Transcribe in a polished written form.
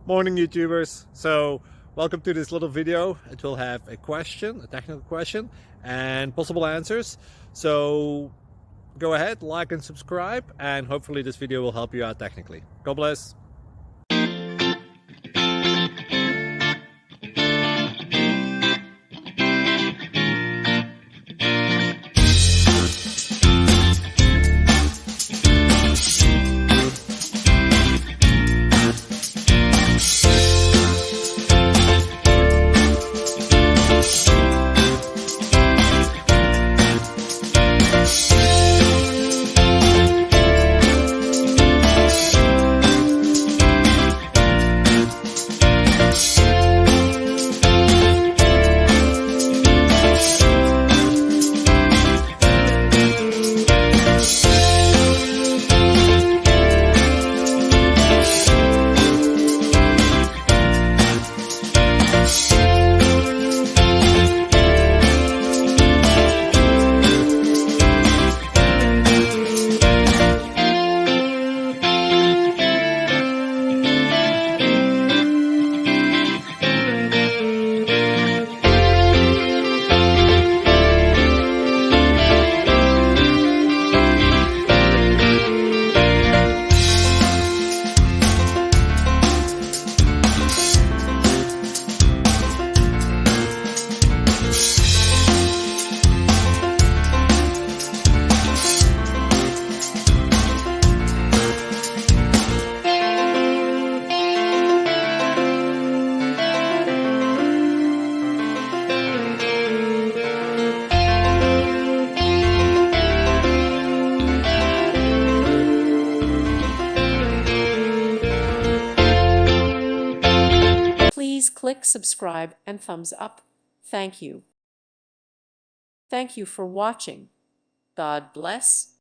Morning YouTubers. So welcome to this little video. It will have a question, a technical question, and possible answers. So go ahead, like and subscribe, and hopefully this video will help you out technically. God bless. Please click subscribe and thumbs up. Thank you. Thank you for watching. God bless.